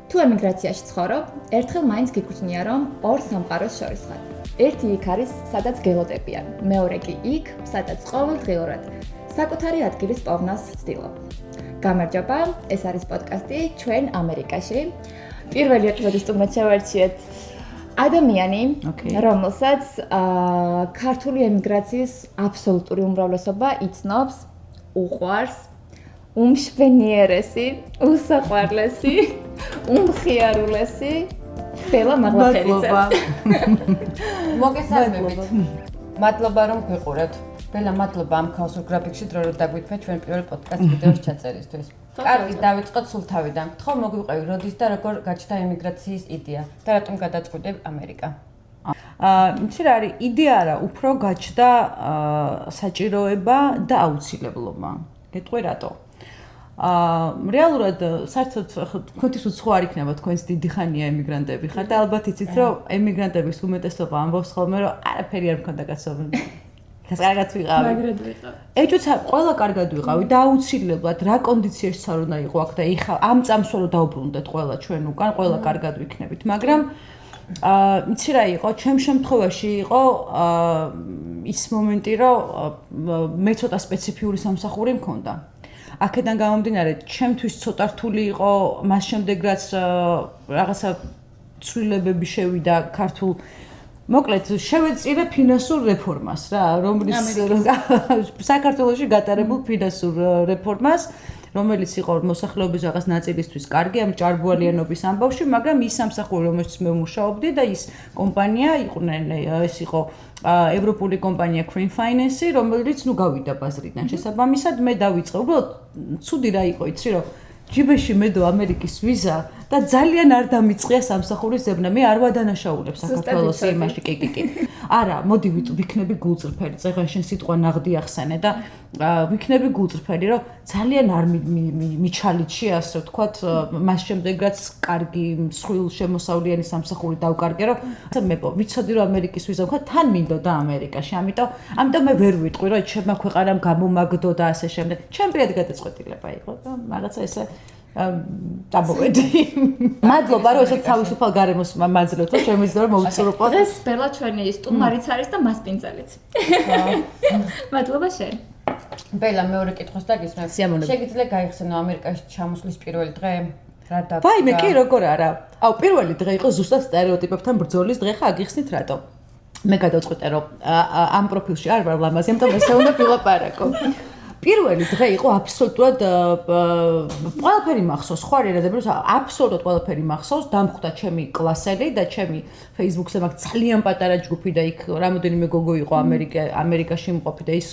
თუ ემიგრაციაში ცხოვრობ, ერთხელ მაინც გიგრძნია, რომ ორ სამყაროს შორის ხარ. ერთი იქ არის, სადაც გელოდებიან, მეორე კი იქ, სადაც ყოველდღიურად საკუთარი ადგილის პოვნას ვცდილობ. გამარჯობა, ეს არის პოდკასტი ჩვენ ამერიკაში. პირველი ეპიზოდის სტუმრად შევარჩიეთ ადამიანი, რომელსაც ქართული ემიგრაციის აბსოლუტური უმრავლესობა იცნობს, უყვარს, უმშვენიერესი, უსაყვარლესი, უმხიარულესი ბელა მაღლაფერიძე. მოგესალმებით. მადლობა რომ გვიყურებთ. ბელა, მადლობა ამ ქაოსურ გრაფიკში დრო რომ დაგვიქმნეთ ჩვენ პირველ პოდკასტ ვიდეოს ჩაწერისთვის. კარგი, დავიწყოთ სულ თავიდან. გთხოვ მოგვიყვევი, როდის და როგორ გაჩნდა ემიგრაციის იდეა და რატომ გადაწყვიტე ამერიკა? იცი რა არის, იდეა არა, უფრო გაჩნდა საჭიროება და აუცილებლობა. გეტყვი რატო? რეალურად საერთოდ თქვენ ის უცხო არ იქნება თქვენს დიდი ხანია ემიგრანტები ხარ და ალბათ იცით რომ ემიგრანტების უმეტესობა ამბობს ხოლმე რომ არაფერი არ მქონდა კაცო. ეს კარგად ვიყავი. მაგრად ვიყავ. ეჭვიც ყველა კარგად ვიყავი და აუცილებლად რა კონდიციაში არ უნდა იყო აქ და ეხა ამ წამს რომ დაუბრუნდეთ ყველა ჩვენ უკან, ყველა კარგად ვიქნებით, მაგრამ იცი რა იყო, ჩემ შემთხვევაში იყო ის მომენტი, რომ მე ცოტა სპეციფიური სამსახური მქონდა. აქედან გამომდინარე, ჩემთვის ცოტა რთული იყო, მას შემდეგ რაც რაღაცა ცვლილებები შევიდა ქართულ მოკლედ შევეწირე ფინანსურ რეფორმას რა, რომლის საქართველოში გატარებულ ფინანსურ რეფორმას, რომელიც იყო მოსახლეობის რაღაც ნაწილისთვის კარგი ამ ჭარბუალიანობის ამბავში, მაგრამ ის სამსახური, რომელშიც მე ვმუშაობდი და ის კომპანია ეს იყო ევროპული კომპანია Green Finance, რომელიც ნუ გავიდა ბაზრიდან. შესაბამისად მე დავიწყე. უბრალოდ ცუდი რა იყო, იცი რომ ჯიბეში მედო ამერიკის ვიზა და ძალიან არ დამიწყია სამსახურის ზებნა. მე არ ვადანაშაულებ საქართველოს იმაში, კი. არა, მოდი ვიქნები გულწრფელი. წეგან შენ სიტყვა ნაღდი ახსენე და ვიქნები გულწრფელი, რომ ძალიან არ მიჩალიჩი, ასე ვთქვათ, მას შემდეგ რაც კარგი მსხვილ შემოსავლიანი სამსახური დავკარგე, რომ მე ვიცოდი რომ ამერიკის ვიზა ვქვა, თან მინდოდა ამერიკაში. ამიტომ მე ვერ ვიტყვი, რომ ჩემმა ქვეყანამ გამომაგდო და ასე შემდეგ. ჩემპრიად გადაწყვეტილება იყო და რაღაცა ესე დამოვედი. მადლობა რომ ესეთ თავისუფალ გარემოს მაძლევთ, რომ შემიძლია რომ მოვიწურყო. დღეს ბელა ჩვენი სტუმარიც არის და მასპინძალიც. მადლობა შენ. ბელა, მეორე კითხვას დაგისმევ. შეგიძლია გაიხსენო ამერიკაში ჩამოსვლის პირველი დღე? რა და ვაიმე, კი, როგორ არა. პირველი დღე იყო ზუსტად სტერეოტიპებთან ბრძოლის დღე, ხა აგიხსნით რატო? მე გადავწყვიტე რომ ამ პროფილში არ ვარ ლამაზი, ამიტომ ესე უნდა ვილაპარაკო. პირველი დღე იყო აბსოლუტურად ყველაფერი მახსოვს, ხო არ ერადები, რომ აბსოლუტურად ყველაფერი მახსოვს, დამხვდა ჩემი კლასელი და ჩემი Facebook-ზე მაგ ძალიან პატარა ჯგუფი და იქ რამოდენიმე გოგო იყო ამერიკაში მყოფი და ის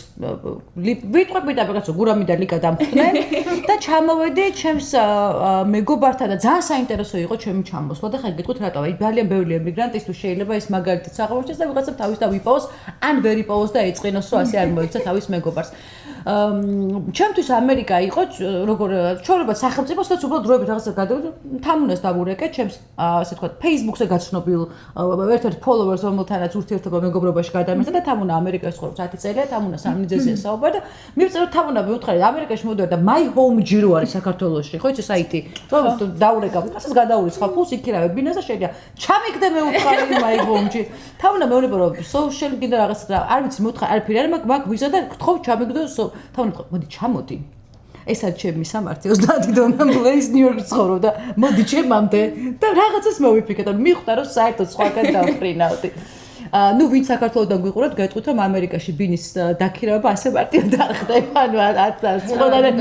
ვიტყვები და რაღაცა გურამი და ლიკა დამხვდნენ და ჩამოვედი ჩემს მეგობართან და ძალიან საინტერესო იყო ჩემი ჩამოსვლა და ხა გეტყვით რატო, აი ძალიან ბევრი ემიგრანტისთვის შეიძლება ეს მაგალითიც აღმოჩნდეს და ვიღაცა თავის და ვიპოვოს, ან ვერ იპოვოს და ეწყინოს, რომ ასე არ მოიქცა თავის მეგობარს. ჩემთვის ამერიკა იყო როგორ ჩვეულებრივ სახელმწიფოს და უბრალოდ დროებით რაღაცა გადავიდა თამუნას დავურეკე ჩემს ასე ვთქვათ Facebook-ზე გაცნობილ ერთ-ერთ followers რომელთანაც ურთიერთობა მეგობრობაში გადამეცა და თამუნა ამერიკაში ცხოვრობს 10 წელია თამუნა სამნიძეზია საუბარი და მივწერო თამუნა მეუთხარი ამერიკაში მოდიარ და my home ჯირო არის საქართველოში ხო იცი საიტი რომ დაურეკა ვიღაცას გადაურიცხავ ფულს იქირავე ბინას და შეიძლება ჩამიგდე მეუთხარი my home ჯი თამუნა მეუბნება რომ social გინდა რაღაცა არ ვიცი მეუთხარი არაფერი არ მაგ ვიზა და გთხოვ ჩამიგდო თამუნა მოდი ჩამოდი ეს არის ჩემი სამართი 30 დონამ ბლეის ნიუ-იორკში ცხოვრობ და მოდი ჩემამდე და რაღაცას მოვიფიქრე და მიხვდა რომ საერთოდ სხვაგან დავფრინავდი. ნუ ვინც საქართველოდან გვიყურებთ, გაიტყვით რომ ამერიკაში ბინის დაქირავება ასე მარტივად არ ხდება. ანუ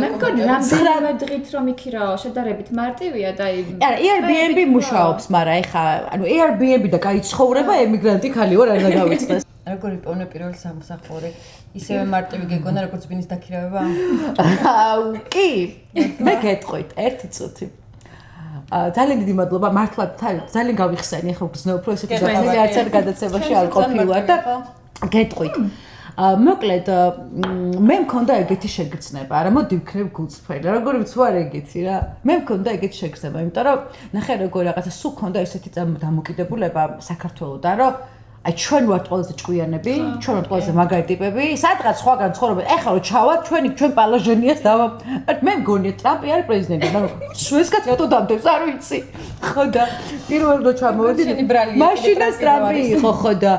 მე მგონი რამდენიმე დღით რომ იქირაო, შედარებით მარტივია და არა, Airbnb მუშაობს, მაგრამ ეხა ანუ Airbnb და კაი ცხოვრება ემიგრანტი ხალი ვარ არ დაგავიწყდეს. როგორი პოვნე პირველი სამსახური? ისევე მარტივი გეგონა როგორც ბინის დაქირავება? კი, მე გეტყვით, ერთი წუთი. ძალიან დიდი მადლობა, მართლა ძალიან გავიხსენი, ახლა გზნო უფრო ესეთი ზოგადად არც არ გადაცემაში არ ყოფილვარ და გეტყვით. მოკლედ მე მქონდა ეგეთი შეგრძნება, არა მოდი ვქნებ გულწრფელი, როგორ ვიცი ვარ ეგეთი რა. მე მქონდა ეგეთი შეგრძნება, იმიტომ რომ ნახე როგორ რაღაცა სულ მქონდა ესეთი დამოკიდებულება საქართველოსთან, რომ აი ჩვენ ვართ ყველაზე ჭკვიანები, ჩვენ ვართ ყველაზე მაგარი ტიპები, სადღაც სხვაგან ცხოვრობენ. ეხლა რომ ჩავალ, ჩვენ პალაჟენიას დავა. მე მგონია ტრამპი არის პრეზიდენტი, მაგრამ შვედსკაც რატო დამდებს, არ ვიცი. ხო და პირველ რო ჩამოვედი, მაშინაც ტრამპი იყო, ხო და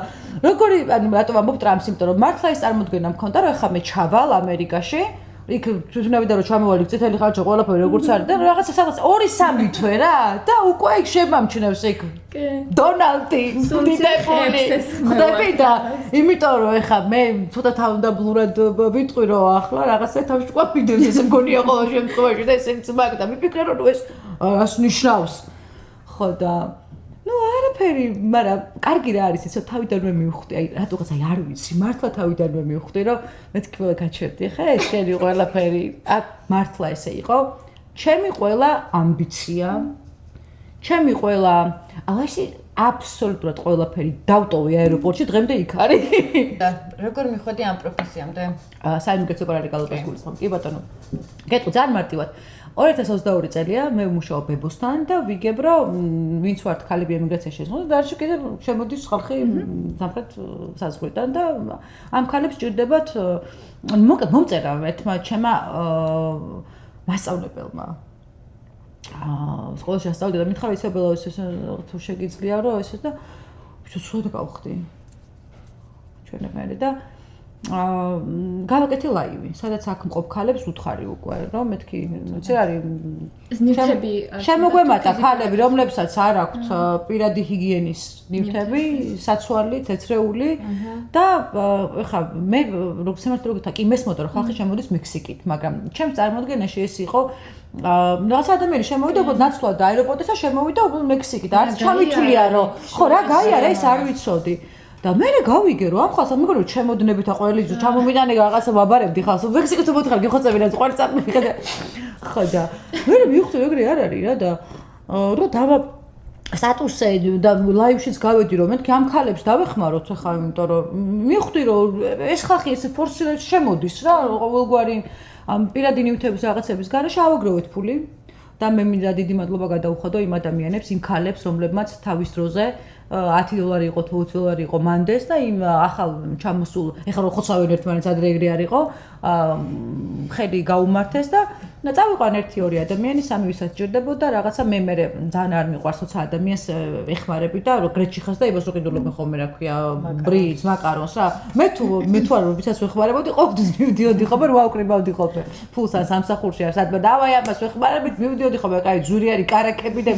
როგორი, ანუ რატომ ამბობ ტრამპს, იმიტომ რომ მართლა ის წარმოდგენა მქონდა, რომ ეხლა მე ჩავალ ამერიკაში იქ თვითონავდა რომ ჩამოვალი წითელი ხარჯა ყველაფერი როგორც არის და რაღაცა სადღაც 2-3 თვე რა და უკვე იქ შემამჩნევს იქ დონალდი დიდებული ხდები და იმიტომ რომ ეხა მე ცოტა თავდაბლურად ვიტყვი რომ ახლა რაღაცა თავში ყვაფიდებს ესე მგონია ყოველ შემთხვევაში და ესეც მაგ და მიფიქრე რომ ეს რას ნიშნავს ხო და არაფერი, მაგრამ კარგი რა არის ისე თავიდანვე მივხვდი, აი რატოღაც აი არ ვიცი, მართლა თავიდანვე მივხვდი, რომ მეთქი ყველა გაჩერდი, ხე, შენი ყველაფერი, მართლა ესე იყო. ჩემი ყველა ამბიცია, ჩემი ყველა, ალაში აბსოლუტურად ყველაფერი დავტოვე აეროპორტში, დღემდე იქ არის. და როგორ მიხვედი ამ პროფესიამდე? საიმიგრაციო პარალეგალობას გულისხმობ. კი ბატონო. გეტყვი ძალიან მარტივად. 2022 წელია მე ვმუშაობ ბებოსთან და ვიგებ რომ ვინც ვართ ქალები ემიგრაციაში შესულს და არჩი კიდე შემოდის ხალხი სამხრეთ საზღვრიდან და ამ ქალებს ჭირდებათ მომწერა ერთმა ჩემმა მასწავლებელმა სკოლაში ასწავლიდა და მითხარ იცი ბელო ეს თუ შეგიძლია რომ ეს და სულ გავხდი ჩვენებარი და გავაკეთე ლაივი, სადაც აქ მყოფ ქალებს უთხარი უკვე, რომ მეთქი, იცი არის ნივთები შემოგვემატა ქალები, რომლებსაც არ აქვთ პირადი ჰიგიენის ნივთები, საცვალი, თეთრეული და ეხლა მე როგორც შემართლებით კი მესმოდა რომ ხალხი შემოდის მექსიკით, მაგრამ ჩემს წარმოდგენაში ეს იყო რაღაც ადამიანი შემოვიდა უბრალოდ ნაცვლად აეროპორტზე და შემოვიდა უბრალოდ მექსიკით, არც ჩამითვლია რომ ხო რა გაიარა ეს არ ვიცოდი. და მე გავიგე რომ ამ ხალხს მეგონა რომ ჩემოდნებით და ყველი ჩამომიდანი რაღაცა ვაბარებდი ხალხს მექსიკით მოთხარ გიხოცებინა ყვარი წამიხდა ხო და მე მივხვდი ეგრე არ არის რა და რომ დავა სტატუსზე და ლაივშიც გავედი რომ მეთქი ამ ქალებს დავეხმაროთ ხა იმიტომ რომ მივხვდი რომ ეს ხალხი ესე ფორსირებს შემოდის რა ყოველგვარი ამ პირადი ნივთების რაღაცების გარეშე ავაგროვეთ ფული და მე მინდა დიდი მადლობა გადაუხადო იმ ადამიანებს იმ ქალებს რომლებმაც თავის დროზე $10 იყო თუ $20 იყო მანდეს და იმ ახალ ჩამოსულ ეხლა რო ხოცავენ ერთმანეთს ადრე ეგრე არ იყო ხელი გაუმართეს და წავიყვან 1-2 ადამიანი, სამი ვისაც ჭირდებოდა რაღაცა მე ძალიან არ მიყვარს თოცა ადამიანს ეხმარები და რო გრეჩი ხას და იმას რო ყიდულობენ ხოლმე რა ქვია ბრიც, მაკარონს რა. მე თუ არ ვისაც ვეხმარებოდი, ყოველთვის მივდიოდი ხოლმე რა ვაკრიბავდი ხოლმე. ფულს ან სამსახურში არ სადმა დავაი ამას ვეხმარებით, მივდიოდი ხოლმე, კაი ძური არის, კარაკები და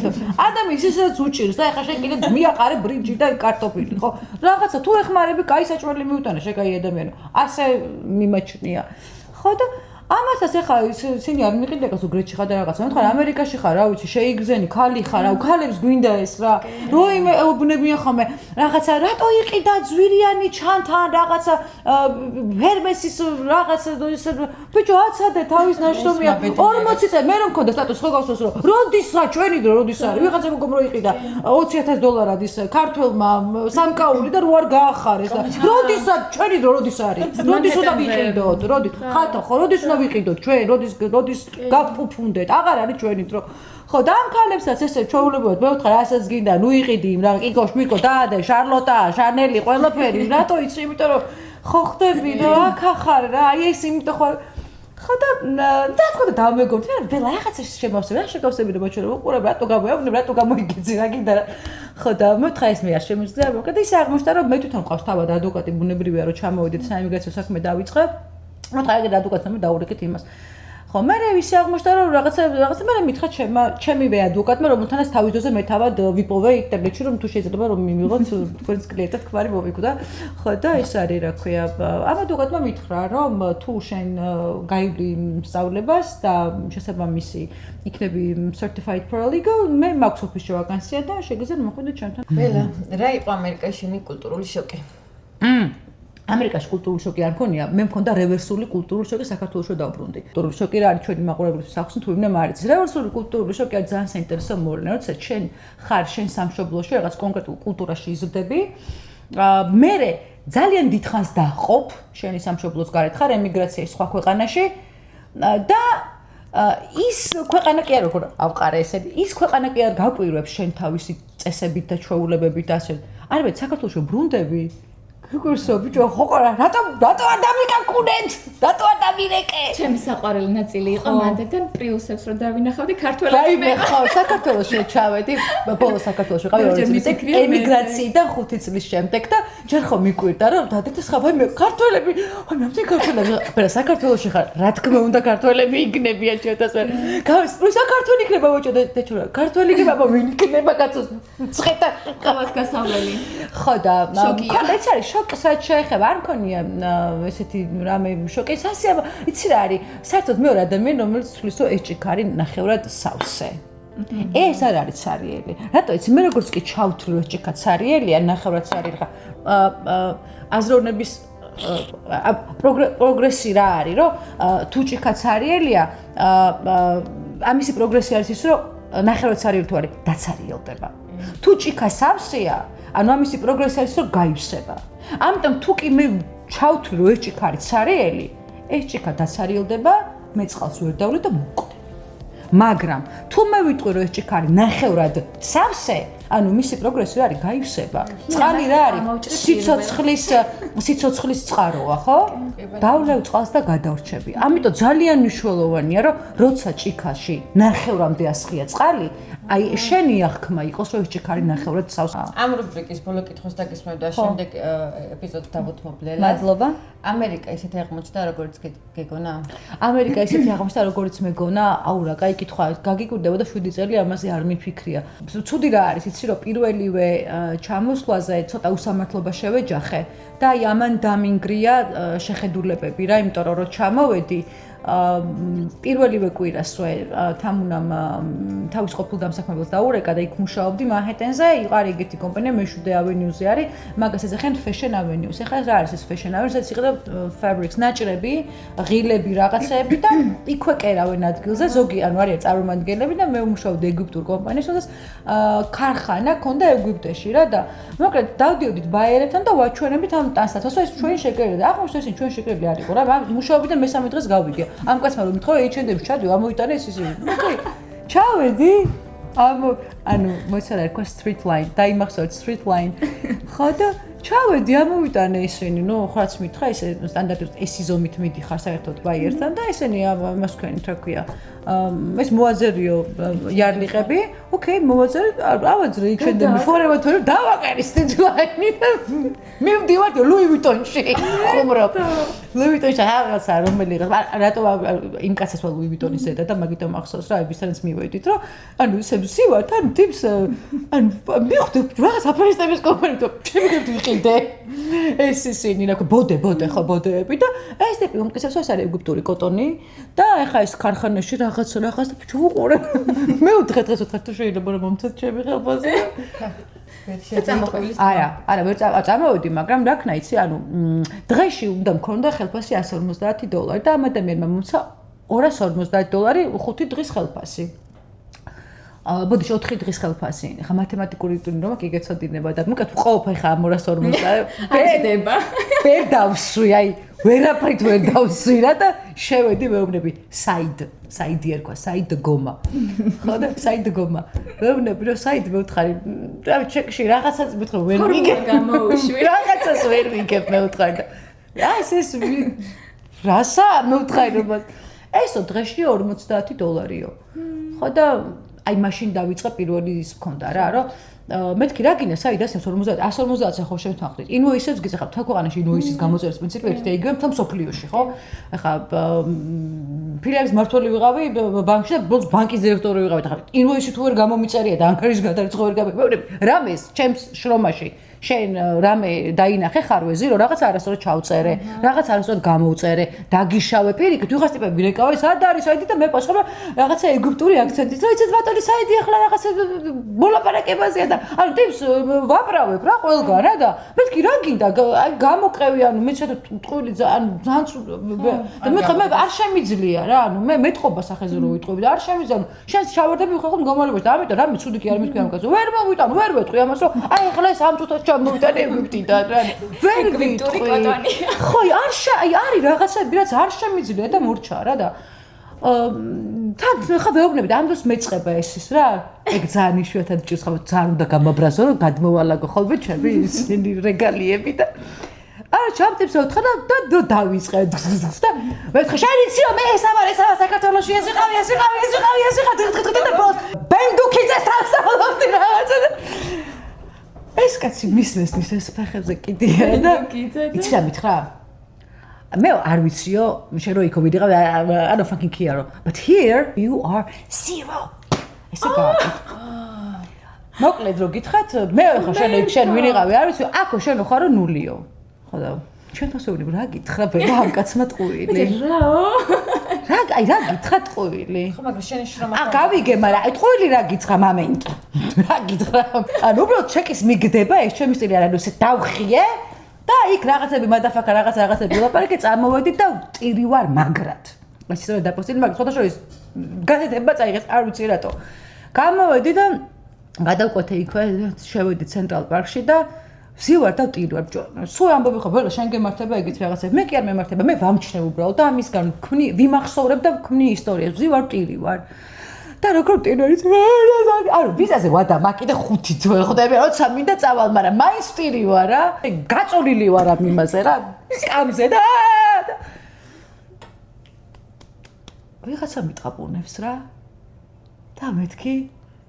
ადამიანს ისედაც უჭირს და ეხლა შენ კიდე მიაყარე ბრინჯი და კარტოფილი, ხო? რაღაცა თუ ეხმარები, კაი საჭმელი მიუტანა, შეკაი ადამიანი. ასე მიმაჩნია. ხო და ამასაც ეხლა ისინი არ მიყიდება თუ გრეჩი ხარ და რაღაცა. მე თქვა ამერიკაში ხარ, რა ვიცი, შეიგზენი, ქალი ხარ, რა ქალებს გვინდა ეს რა. რო იმე უბნებიან ხოლმე რაღაცა, რატო იყიდა ძვირიანი ჩანთან რაღაცა ჰერმესის რაღაცა ისე ბიჭო აცადე თავის ნაშრომია 40 წელი მე რომ მქონდა სტატუსი ხო გავსოს რომ როდისა ჩვენი დრო როდის არის ვიღაცა მოგომ რო იყიდა $20,000 ის ქართველმა სამკაული და რო არ გაახარეს და როდისა ჩვენი დრო როდის არის როდის უნდა ვიყიდოთ როდის ხათო ხო როდის უნდა ვიყიდოთ ჩვენ როდის გავფუფუნდეთ აღარ არის ჩვენი დრო ხო და ამ ქალებსაც ესე ჩვეულებრივად მე ვთქვა რასაც გინდა ნუ იყიდი იმ რა კიკოშ მიკო დაადე შარლოტა შანელი ყველაფერი რატო იცი იმიტომ რომ ხო ხდები და აქ ახარ რა აი ეს იმიტომ ხო და თქო და დამეგობრდი რა ველა რაღაცა შემავსები რა შეგავსები და ჩვენ უყურებ რატო გამოიავნებ რატო გამოიგეცი რა გინდა რა ხო და მე ვთქვა ეს მე არ შემიძლია მოკედა ისე აღმოჩნდა რომ მე თვითონ მყავს თავად ადვოკატი ბუნებრივია რომ ჩამოვიდეთ საიმიგრაციო საქმე დავიწყე მე თქვა ეგ ადვოკატს მე დაურეკეთ იმას ხო მე ისე აღმოჩნდა რომ რაღაცა მე მითხრა ჩემივე ადვოკატმა რომელთანაც თავის დროზე მე თავად ვიპოვე ინტერნეტში რომ თუ შეიძლება რომ მივიღოთ თქვენს კლიენტად ქმარი მოვიკვდა ხო და ეს არის რა ქვია ამ ადვოკატმა მითხრა რომ თუ შენ გაივლი სწავლებას და შესაბამისი იქნები certified paralegal მე მაქვს ოფისში ვაკანსია და შეგიძლია მოხვიდე ჩემთან ბელა რა იყო ამერიკაში შენი კულტურული შოკი ამერიკაში კულტურული შოკი არ მქონია, მე მქონდა რევერსული კულტურული შოკი საქართველოში დავბრუნდი. კულტურული შოკი რა არის ჩვენი მაყურებლისთვის ახსნით, თუ ვინმე არ იცის. რევერსული კულტურული შოკი არის ძალიან საინტერესო მოვლენა, როდესაც შენ ხარ შენ სამშობლოში რაღაც კონკრეტულ კულტურაში იზრდები. მე ძალიან დიდხანს დაჰყოფ შენი სამშობლოს გარეთ ხარ ემიგრაციაში სხვა ქვეყანაში და ის ქვეყანა კი არ როგორ ავყარე ესე ის ქვეყანა კი არ გაკვირვებს შენ თავისი წესებით და ჩვეულებებით და ასე არამედ საქართველოში ბრუნდები გიგურსო ბიჭო ხო რატო არ დამიკაკუნეთ რატო არ დამირეკე ჩემი საყვარელი ნაწილი იყო მანდიდან პრიუსებს რომ დავინახავდი ქართველები მე ხო საქართველოში ჩავედი ბოლო საქართველოში ყავი 2 წელი ემიგრაციიდან 5 წლის შემდეგ და ჯერ ხო მიკვირდა რომ დადეთ ხაბა მე ქართველები აი მე ქართველები აბა საქართველოში ხარ რა თქმა უნდა ქართველები იქნებიან შეთასვენ გავის საქართველოს იქნება ბოჭო და ჩურა ქართველი იქნება ვინ იქნება კაცოს წხეტა ყავას გასავლელი ხო და ეს არის შოკსაც შეეხება არ მქონია ესეთი რამე შოკის ასია იცი რა არის საერთოდ მეორე ადამიანი რომელიც თulis რომ ეს ჭიქარი ნახევრად სავსე ეს არ არის ცარიელი რატო იცი მე როგორც კი ჩავთვლი ეს ჭიქა ცარიელია ნახევრად ცარიელი ხა აზროვნების პროგრესი რა არის რომ თუ ჭიქა ცარიელია ამისი პროგრესი არის ის რომ ნახევრად ცარიელი თუ არის დაცარიელდება თუ ჭიქა სავსეა ანუ ამისი პროგრესი არის რომ გაივსება ამიტომ თუ კი მე ჩავთვლი რომ ეს ჭიქა არის ცარიელი ეს ჭიქა დაცარიელდება მე წყალს ვერ დავვლი და მოვკვდე მაგრამ თუ მე ვიტყვი რომ ეს ჭიქა არის ნახევრად სავსე ანუ მისი პროგრესი არის გაივსება წყალი რა არის სიცოცხლის წყაროა ხო დავლევ წყალს და გადავრჩები ამიტომ ძალიან მნიშვნელოვანია რომ როცა ჭიქაში ნახევრამდე ასხია წყალი აი შენი აღქმა იყოს რომ ეს ჭიქარი ნახევრად სავსე ამ რუბრიკის ბოლო კითხოს დაგისმევ და შემდეგ ეპიზოდს დავუთმობ ლელას მადლობა ამერიკა ისეთი აღმოჩნდა როგორც გეგონა ამერიკა ისეთი აღმოჩნდა როგორც მეგონა აუ რა კაი კითხვა გაგიკვირდება და 7 წელი ამაზე არ მიფიქრია ცუდი რა არის იცი რომ პირველივე ჩამოსვლაზე ცოტა უსამართლობა შევეჯახე და აი ამან დამინგრია შეხედულებები რა იმიტომ რომ ჩამოვედი პირველივე კვირასვე თამუნამ თავის ყოფილ დამსაქმებელს დაურეკა და იქ მუშაობდი მანჰეტენზე იყო ეგეთი კომპანია მეშვიდე ავენიუზე არის მაგას ეძახიან Fashion Avenues ეხლა რა არის ეს Fashion Avenues ეს იყო fabrics ნაჭრები ღილები რაღაცეები და იქვე კერავენ ადგილზე ზოგი ანუ არის წარმომადგენლები და მე ვმუშაობდი ეგვიპტურ კომპანიაში სადაც ქარხანა ქონდა ეგვიპტეში რა და მოკლედ დავდიოდით ბაიერებთან და ვაჩვენებით ამ ტანსაცმელს ეს ჩვენ შეკრებილი და აღმოჩნდა ეს ჩვენ შეკრებილი არ იყო რა მუშაობდი და მესამე დღეს გავიგე ამ კაცმა რომ მithყო H&M-ში ჩადიო ამოიტანე ეს ჩავედი ანუ მოიცადა რა street line დაიმახსოვრეთ street line ხო და ჩავედი ამოვიტანე ისინი ნუ ხარც მithყა ესე სტანდარტულად ეს ზომით მიდიხარ საერთოდ ბაიერთან და ესენი ამას თქვენი რა ქვია ეს მოაძერიო იარლიყები ოკეი მოაძერი ავაძრე H&M-ი forever თუ დავაყარი street line-ი და მე ვდივარ Louis Vuitton-ში ხუმრობ Louis Vuitton-ში რაღაცა რომელი რატო იმ კაცს ვა Louis Vuitton-ის ზედა და მაგიტომ ახსოვს რა ვისაც მივედით რომ ანუ ისე ვსივართ ან ტიპს ან მივხვდი რაღაც აფარისტების კომპანიო ჩემი გიყიდე ეს ისინი რა ბოდე ხო ბოდეები და ეს ტიპი უმკისებს ეს არის ეგვიპტური კოტონი და ეხა ეს ქარხანაში რაღაც და ჩუყურე მე ვთხე დღეს ვთხარ თუ შეიძლება რომ მომწეთ ჩემი ხელფასი არა ვერ წამოვედი მაგრამ რა ქნა იცი ანუ დღეში უნდა მქონდა ხელფასი $150 და ამ ადამიანმა მომცა $250 5 დღის ხელფასი ბოდიში 4 დღის ხელფასი. ხა მათემატიკური ტურნი რომ კი გეცოდინება და მოკეთ ყოველფერი ხა 250 ბერდება. ვერ დავსვი, აი ვერაფრით ვერ დავსვი რა და შევედი მეუბნები საიდი ერქვა, საიდ გომა. ხო და საიდ გომა. მეუბნები რომ საიდ მეუთხარი, და ჩეკში რაღაცას მეთქო ვერ ვიგებ გამოუშვი. რაღაცას ვერ ვიგებ მეუთხარი და ეს რასა მეუთხარი რომ ესო დღეში $40. ხო და აი მაშინ დავიწყე პირველი ის მქონდა რა რომ მეთქი რა გინდა საიდას 150 ხო შევთანხმდით ინვოისებს გიძახავთ თქვენ ქვეყანაში ინვოისის გამოწერის პრინციპი ერთი და იგივე მთელ მსოფლიოში ხო ეხა ფილიალის მმართველი ვიყავი ბანკში და ბოლოს ბანკის დირექტორი ვიყავი და ინვოისი თუ ვერ გამომიწერია და ანგარიშის გადარიცხვა ვერ გამიგებდი რამეს ჩემს შრომაში შენ რამე დაინახე ხარვეზი რომ რაღაც არასწორად ჩავწერე რაღაც არასწორად გამოვწერე დაგიშავე პირიქით ვიღაც ტიპები რეკავე სად არის საიდი და მე პასუხობა რაღაცა ეგვიპტური აქცენტით რა იცით ბატონი საიდი ახლა რაღაცა მოლაპარაკებაზეა და ანუ ტიპს ვაправებ რა ყველგან რა და მეთქი რა გინდა აი გამოყევი ანუ მე შეთა ტყუილი ანუ ძალიან და მე არ შემიძლია რა ანუ მე მეტყობა სახეზე რო ვიტყვი და არ შემიძლია შენს ჩავარდები ვხალხო მდგომარეობაში და ამიტომ რამე ცუდი კი არ მეთქვი ამ კაცო ვერ მოვიტან ვერ ვეტყვი ამას რომ აი ახლა ეს ამ წუთას ჩამოვიტანე ეგვიპტიდან რა ვერ ეგვიპტური კოტონი ხო არის რაღაცები რაც არ შემიძლია და მორჩა რა და თან ხა ვეუბნები და ამ დროს მეწყება ეს ის რა. ეგ ძალიან იშვიათად ჭირს ხა ძალიან უნდა გამაბრაზო რომ გადმოვალაგო ხოლმე ჩემი ისინი რეგალიები და ჩამტებს ოთხა და დავიწყე და მეთქე შენ იცი რომ მე ეს ამარ საქართველოში ეს ვიყავი და ბოლოს ბენდუქიძეს თავსავდი რაღაცა ეს კაცი მისმესნის ეს ფეხებზე კიდია და იცი რა მითხრა მე არ ვიციო შენ რო იქ ვიდიღავ I don't fucking care but here you are zero ესე გააკეთე მოკლედ რო გითხრათ მე ხო შენ ვიღავი არ ვიცი აქო შენ ხარო ნულიო ხო და ჩვენ თასეულებ რა გითხრა ბება ამ კაცმა ტყუილი რა გითხრა ტყუილი ხო მაგრამ შენ შრომა გავიგე მაგრამ აი ტყუილი რა გითხრა მომენტი რა გითხრა ანუ უბრალოდ ჩეკის მიგდება ეს ჩემი სტილი არ არის ესე დავხიე და იქ რაღაცები მადაფაკა რაღაცები ვილაპარაკე წარმოვედი და ტირი ვარ მაგრად ეს ისე დაპოსტილი მაგრამ ხოდა შორის გაზეთებმა წაიღეს არ ვიცი რატო გამოვედი და გადავკვეთე იქვე შევედი ცენტრალ პარკში და ვზივარ და ვტირი ვარ სულ ამბობი ხო ბელა შენ გემართება ეგეთ რაღაცები მე კი არ მემართება მე ვამჩნევ უბრალოდ და ამისგან ვქმნი ვიმახსოვრებ და ვქმნი ისტორიას ვზივარ ვტირი ვარ და როგორ ტიროიც ანუ ვიზაზე ვადა მაკი და 5 თვე ხვდები როცა მინდა წავალ მაგრამ მაინც ვტირი ვარ რა გაწოლილი ვარ ამ იმაზე რა სკამზე და ვიღაცა მიტყაპუნებს რა და მეთქი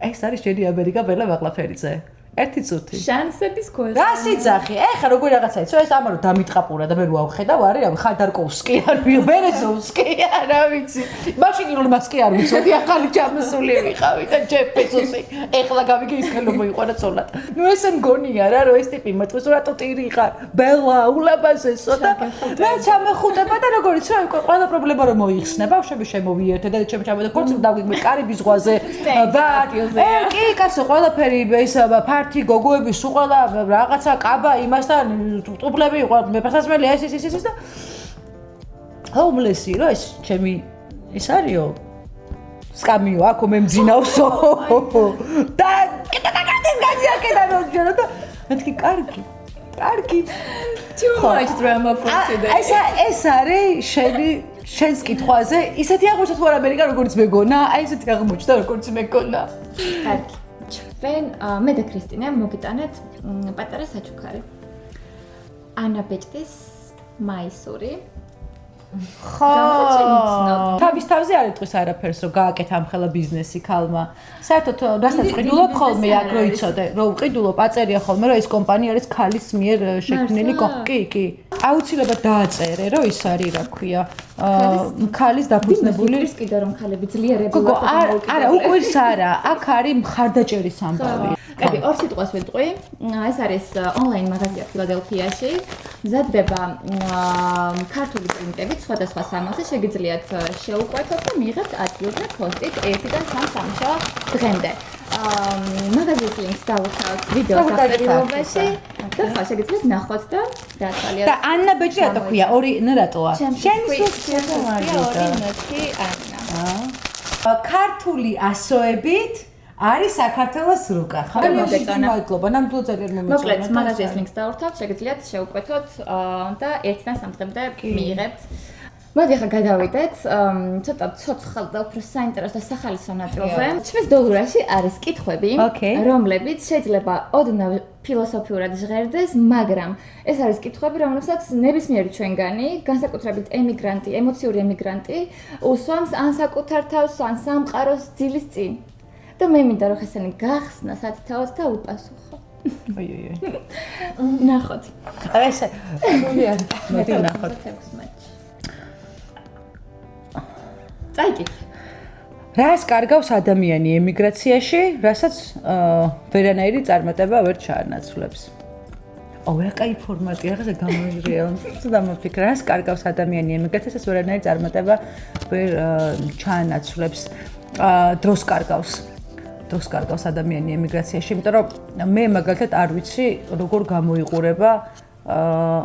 ეს არის შენი ამერიკა ბელა ვაღლაფერიძე ერთი წუთი შანსების ქვეშ რა სიძახი ეხა როგორი რაღაცა იცო ეს ამარო დამიტყაპურა და მე რო ავხედავ არის ხადარკოვსკი არ ბერეზოვსკი არა ვიცი მაშინ რომ მასკი არ ვიცოდი ახალი ჩამოსული ვიყავი და ჯეფ ბეზოსი ეხლა გავიგე ის ხელო მოიყვანა ცოლად ნუ ესე მგონია რა რომ ეს ტიპი მეთქვის რატო ტირი ხარ ბელა ულაბაზესო და მე ჩამეხუტება და როგორ იცი რა ყველა პრობლემა რომ მოიხსნება ვშები შემოვიერთე და ჩემ ჩამოდა ქორწილი დავიგმე კარიბის ზღვაზე და კი კაცო ყველაფერი ისა ფართი გოგოები სულ ყველა რაღაცა კაბა იმასთან ტუბლები იყო მეფასმელი ეს და ჰოუმლესი რა ეს ჩემი ეს არისო სკამიო აქ მე მძინავსო და გადაგაკეთა რომ და მეთქი კარგი too much drama for today ეს არის შენს კითხვაზე ისეთი აღმოჩნდა თუ არ ამერიკა როგორც მეგონა აი ესეთი აღმოჩნდა როგორც მეგონა კარგი ჩვენ მე და ქრისტინა მოგიტანეთ პატარა საჩუქარი ანა ბეჭდის მაისური ხო თავის თავზე არ ეტყვის არაფერს რომ გააკეთა ამ ხელა ბიზნესი ქალმა საერთოდ რასაც ყიდულობ ხოლმე აქ რო იცოდე რომ ყიდულობ აწერია ხოლმე რომ ეს კომპანია არის ქალის მიერ შექმნილი კი აუცილებლად დააწერე რომ ის არის რა ქვია ქალის დაფუძნებული ის კიდე რომ ქალები ძლიერები ვარ არა უყვირს არა აქ არის მხარდაჭერის ამბავი კარგი ორ სიტყვას ვიტყვი ეს არის ონლაინ მაღაზია ფილადელფიაში მზადდება ქართული პრინტებით სხვადასხვა სამოსი შეგიძლიათ შეუკვეთოთ და მიიღებთ ადგილზე ქოსტით 1-დან 3 სამუშაო დღემდე მაღაზიის ლინკს დავუხსნათ ვიდეოს აღწერილობაში და ხო შეგიძლიათ ნახოთ და დაათვალიეროთ და ანა ბეჭდი რატო ქვია ორი რატოა ქართული ასოებით არის საქართველოს რუკა. ხო, მადლობა. ნამდვილად ძალიან მომეწონა. მოკლედ, მაღაზიის ლინკს დავუხსნათ, შეგიძლიათ შეუკვეთოთ და 1-დან 3 დღემდე მიიღებთ. მოდი ახლა გადავიდეთ ცოტა ცოცხალ და უფრო საინტერესო და სახალისო ნაწილზე. ჩვენს დოლურაში არის კითხვები, რომლებიც შეიძლება ოდნავ ფილოსოფიურად ჟღერდეს, მაგრამ ეს არის კითხვები, რომლებსაც ნებისმიერი ჩვენგანი, განსაკუთრებით ემიგრანტი, ემოციური ემიგრანტი, უსვამს ან საკუთარ თავს, ან სამყაროს ძილის წინ. და მე მინდა რომ ესენი გახსნა სათითაოდ და უპასუხო. ოი. ნახოთ. ესე სულიად მოდი ნახოთ. წაიკით. რას კარგავს ადამიანი ემიგრაციაში, რასაც ვერანაირი წარმატება ვერ ჩაანაცვლებს. რა კაი ფორმატია, რაღაცა გამოიღია. ცოტა მოფიქრე, რას კარგავს ადამიანი ემიგრაციაში, რასაც ვერანაირი წარმატება ვერ ჩაანაცვლებს. დროს კარგავს ადამიანი ემიგრაციაში, იმიტომ რომ მე მაგალითად არ ვიცი როგორ გამოიყურება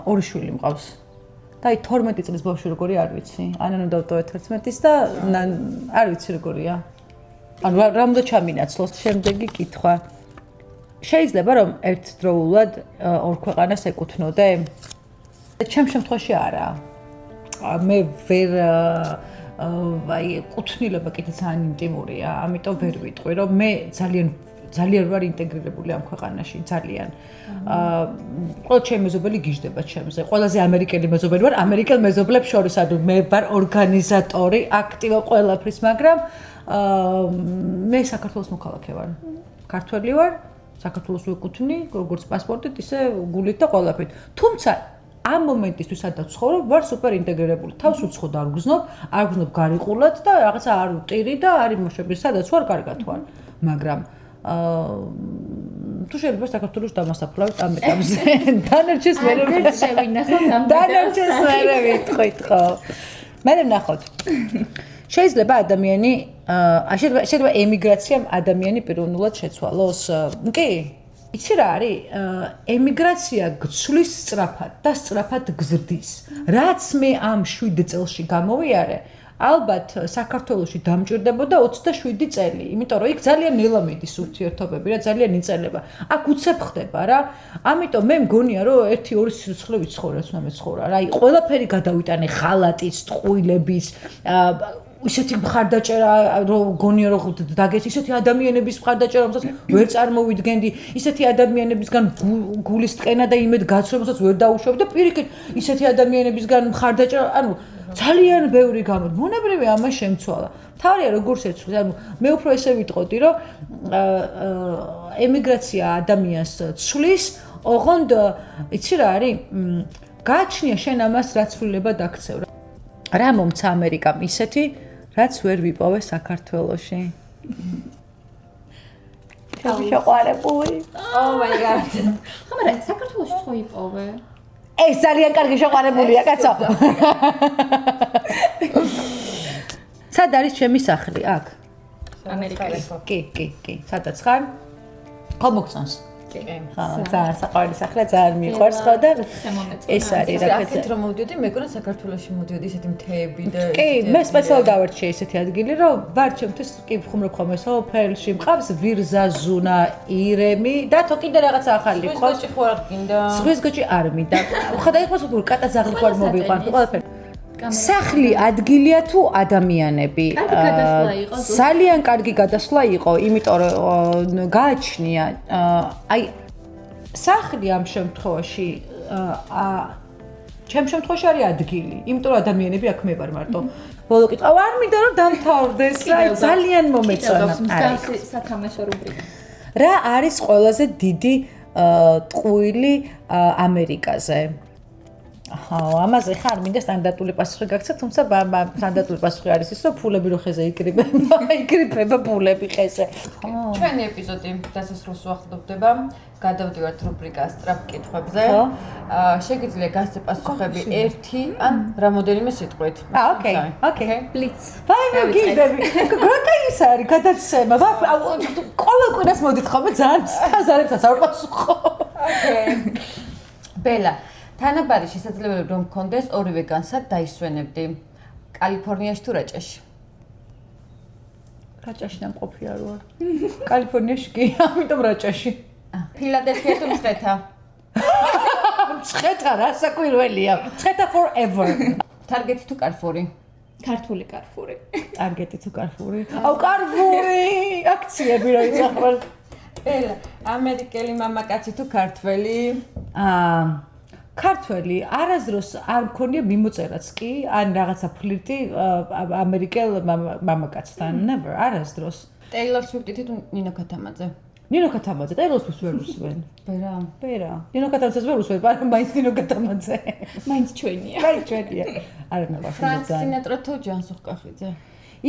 ორი შვილი მყავს. და აი 12 წლის ბავშვი როგორი არ ვიცი. ანანო დავტოვე 11-ის და არ ვიცი როგორია. ანუ რა უნდა ჩამინაცვლოს შემდეგი კითხვა. შეიძლება რომ ერთდროულად ორ ქვეყანას ეკუთვნოდე? ჩემ შემთხვევაში არა. მე ვერ აი კუთვნილება კიდე ძალიან ინტიმურია, ამიტომ ვერ ვიტყვი, რომ მე ძალიან ვარ ინტეგრირებული ამ ქვეყანაში, ძალიან. ყველა ჩემი მეზობელი გიждდება ჩემზე. ყველაზე ამერიკელი მეზობელი ვარ, ამერიკელ მეზობლებს შორის, ანუ მე ვარ ორგანიზატორი, აქტივო ყველაფრის, მაგრამ მე საქართველოს მოქალაქე ვარ. ქართველი ვარ, საქართველოს ვეკუთვნი, როგორც პასპორტით, ისე გულით და ყველაფრით. თუმცა ამ მომენტისთვის სადაც ცხოვრობ, ვარ სუპერ ინტეგრირებული. თავს უცხოდ არ ვგზნობ გარიყულად და რაღაცა არ ვტირი და არ იმუშები, სადაც ვარ, კარგად ვარ. მაგრამ თუ შეიძლება საქართველოს დამასაფლავებთ ამ ეტაპზე. დანარჩენს მე შევინახოთ ამ დანარჩენს მე ვიტყვით ხო. მე ვნახოთ. შეიძლება ადამიანი შეიძლება ემიგრაციამ ადამიანი პიროვნულად შეცვალოს. კი? იცი რა არის? ემიგრაცია გცვლის სწრაფად და სწრაფად გზრდის. რაც მე ამ 7 წელში გამოვიარე, ალბათ საქართველოში დამჭირდებოდა 27 წელი, იმიტომ რომ იქ ძალიან ნელა მიდის ურთიერთობები, რა ძალიან იწელება. აქ უცებ ხდება რა. ამიტომ მე მგონია რომ 1-2 სიცოცხლე ვიცხოვრე, რაც უნდა მეცხოვრა რა. აი ყველაფერი გადავიტანე ხალატის, ტყუილების, ისეთი მხარდაჭერა რომ გონია რომ დაგეც ისეთი ადამიანების მხარდაჭერა რომელსაც ვერ წარმოვიდგენდი, ისეთი ადამიანებისგან გულის ტყენა და იმედ გაცრუება რომელსაც ვერ დაუშვებ და პირიქით ისეთი ადამიანებისგან მხარდაჭერა, ანუ ძალიან ბევრი გამო მონებრივი ამას შემცვალა. თავია როგორ შეცვლის, ანუ მე უფრო ესე ვიტყოდი, რომ ემიგრაცია ადამიანს ცვლის, ოღონდ იცი რა არის? გააჩნია შენ ამას რაცვლილებად აქცევ. რა მომცა ამერიკამ ისეთი, რაც ვერ ვიპოვე საქართველოში. შეყვარებული. Oh my god. ხომ საქართველოში ხო იპოვე? ეს ძალიან კარგი შეყვარებულია, კაცო. სად არის ჩემი სახლი? აქ. ამერიკაში. კი. სადაც ხარ? ხო მოგწონს. კი. ხა, ძალიან საყვარელი სახლია, ძალიან მიყვარს ხო და ეს არის რა აქეთ რომ მოვდიოდი, მეგონა საქართველოში მოვდიოდი ისეთი მთები და კი, მე სპეციალურად დავარჩიე ესეთი ადგილი, რომ ვარ ჩემთვის კი ვხუმრობ ხოლმე სოფელში, მყავს ვირზა, ზუნა, ირემი და თო კიდე რაღაცა ახალი ხო? ზღვისგოჭი ხო არ გინდა? ზღვისგოჭი არ მინდა. ხედავ ხო სულ კატაზაღი ხარ მოვიყვან, ყველაფერი. სახლი ადგილია თუ ადამიანები? კარგი გადასვლა იყო. ძალიან კარგი გადასვლა იყო, იმიტომ რომ გააჩნია აი სახლი ამ შემთხვევაში ჩემ შემთხვევაში არის ადგილი, იმიტომ რომ ადამიანები აქ მე ვარ მარტო. ბოლო კითხვა არ მინდა რომ დამთავრდეს, აი ძალიან მომეწონა. სათამაშო რუბრიკა. რა არის ყველაზე დიდი ტყუილი ამერიკაზე? ამაზე ხარ მინდა სტანდარტული პასუხი გაქცე, თუმცა სტანდარტული პასუხი არის ის, რომ ფულები რო ხეზე იკრიბება ფულები ხეზე. ჩვენი ეპიზოდი დასასრულს უახლოვდება. გადავდივართ რუბრიკას სწრაფ კითხვებზე. შეგიძლია გასცე პასუხები ერთი ან რამოდენიმე სიტყვით. ოკეი. ბლიც. ვაი, მოგიდები. გროტა ის არის გადაცემა. ყველა კვირას მოდით ხოლმე ძალიან საზარებსაც არ პასუხო. ოკეი. ბელა თანაბარი შესაძლებელი რომ მქონდეს ორივე განსად დაისვენებდი. კალიფორნიაში თუ რაჭაში? რაჭაში დამყოფი არ ვარ. კალიფორნიაში კი, ამიტომ რაჭაში. ფილადელფია თუ მცხეთა? მცხეთა რა საკვირველია. მცხეთა forever. თარგეტი თუ კარფური? ქართული კარფური. ტარგეტი თუ კარფური? აუ კარფური! აქციები რა იცახვალ. ბელა ამერიკელი მამაკაცი თუ ქართველი? ქართველი არასდროს არ მქონია მიმოწერაც კი, ან რაღაცა ფლირტი ამერიკელ მამაკაცთან, never, არასდროს. ტეილორ სვიფტი თუ ნინო ქათამაძე? ნინო ქათამაძე, ტეილორ სვიფტს ვერ უსვენ. ბერა. ნინო ქათამაძეს ვერ უსვენ, მაგრამ მაინც ნინო ქათამაძე. მაინც ჩვენია. არა ნება ფრანკ სინატრა თუ ჯანსუღ კახიძე?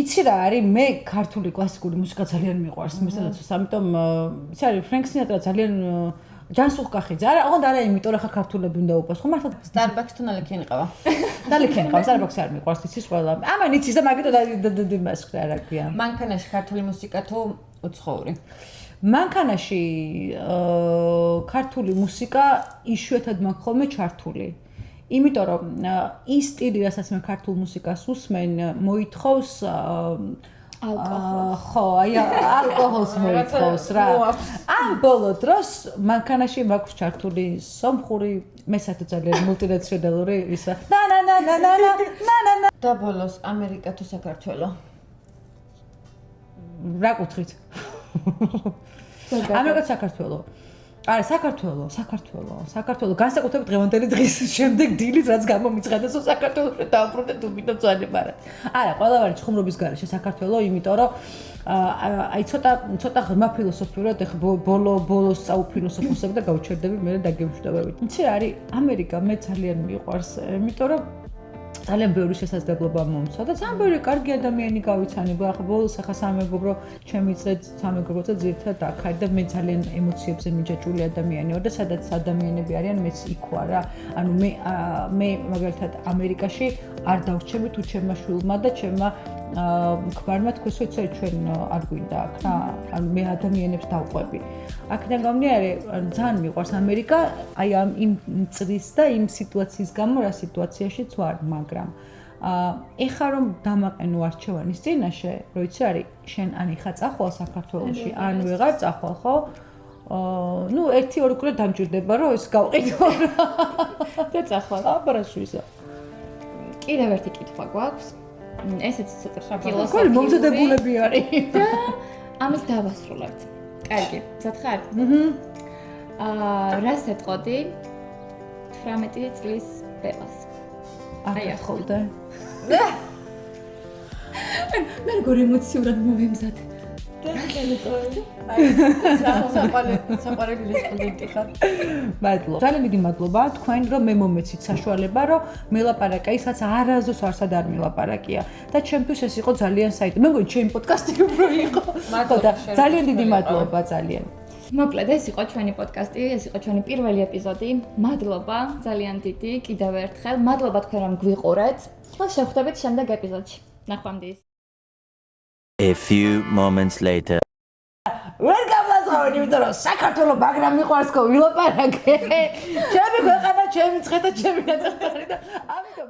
იცი რა არის, მე ქართული კლასიკური მუსიკა ძალიან მიყვარს, მისადაც, ამიტომ იცი არის, ფრანკ სინატრა ძალიან ჯანსუღ კახიძე. არა, არა, იმიტომ რომ ხა ქართულები უნდა უპას, ხო მართლა Starbucks თუ ნალექენი ყავა? ნალექენი ყავა, Starbucks არ მიყვარს, იცის ყველა. ამან იცის და მაგითო იმას რა ქვია. მანქანაში ქართული მუსიკა თუ უცხოური? მანქანაში ქართული მუსიკა იშვიათად მაქვს ხოლმე ჩართული. იმიტომ რომ ის სტილი, რასაც მე ქართულ მუსიკას უსმენ, მოითხოვს ხო, აი ალკოჰოლს მოითხოვს რა. ამ ბოლო დროს მანქანაში მაქვს ჩართული სომხური, მე საერთოდ ძალიან მულტინაციონალური ისა. და ბოლოს ამერიკა თუ საქართველო? რა კუთხით? ამერიკა საქართველო. არა, საქართველო. განსაკუთრებით დღევანდელი დღის შემდეგ დილით რაც გამომიცხადა, რომ საქართველოში დაუბრუნდეთ უბინო ძვალი ბარად. არა, ყველავარი ცხუმრობის გარეშე საქართველო, იმიტომ რომ აი ცოტა ღრმა ფილოსოფიურად ეხ ბოლოს წაუფილოსოფოსებ და გავჩერდები მე დაგემშვიდობებით. იცი რა არის ამერიკა მე ძალიან მიყვარს, იმიტომ რომ ძალიან ბევრი შესაძლებლობა მომცვა და ძალიან ბევრი კარგი ადამიანი გავიცანება. ახლა ბოლოს ახლა სამეგობროზე ძირითადად აქ არის და მე ძალიან ემოციებზე მიჯაჭვული ადამიანი ვარ და სადაც ადამიანები არიან მეც იქ ვარ რა. ანუ მე მაგალითად ამერიკაში არ დავრჩები თუ ჩემმა შვილმა და ჩემმა ქმარმა თქვენს ვიცი ჩვენ არ გვინდა აქ რა. ანუ მე ადამიანებს დავყვები. აქედან გამომდინარე ძალიან მიყვარს ამერიკა აი ამ იმ წრის და იმ სიტუაციის გამო რა სიტუაციაშიც ვარ, მაგრამ ეხა რომ დამაყენო არჩევანის წინაშე, რო იცი არის, შენ ან ეხა წახვალ საქართველოში, ან ვეღარ წახვალ, ხო? ნუ 1-2 კვირა დამჭირდება, რომ ეს გავყიდო და წახვალ. აბარაშვილისა. კიდევ ერთი კითხვა გვაქვს. ესეც ცოტა ფილოსოფიური მომზადებულები არის და ამას დავასრულებთ. კარგი, სათხარ? რას ეთყოდი 18 წლის ბებას? აი ახოლდა. მე როგორ ემოციურად მოვემზადე. საყვარელი რესპონდენტი ხარ. მადლობა. ძალიან დიდი მადლობა თქვენ რომ მე მომეცით საშუალება რომ მელაპარაკა ისაც არასდროს არსად არ მელაპარაკია და ჩემთვის ეს იყო ძალიან საინტერესო. მე მგონი ჩემი პოდკასტი უფრო იყო. მადლობა. ძალიან დიდი მადლობა ძალიან. მოკლედ ეს იყო ჩვენი პოდკასტი, ეს იყო ჩვენი პირველი ეპიზოდი. მადლობა ძალიან დიდი კიდევ ერთხელ. მადლობა თქვენ რომ გვიყურეთ. და შევხვდებით შემდეგ ეპიზოდში. ნახვამდის. A few moments later. ვერ გამლაწავენ, იმიტომ რომ საქართველოს მაგრამ მიყვარს ხო ვილაპარაკე. ჩემი ქვეყანა, ჩემი ცხეთა, ჩემი ნატეხტარი და ამიტომ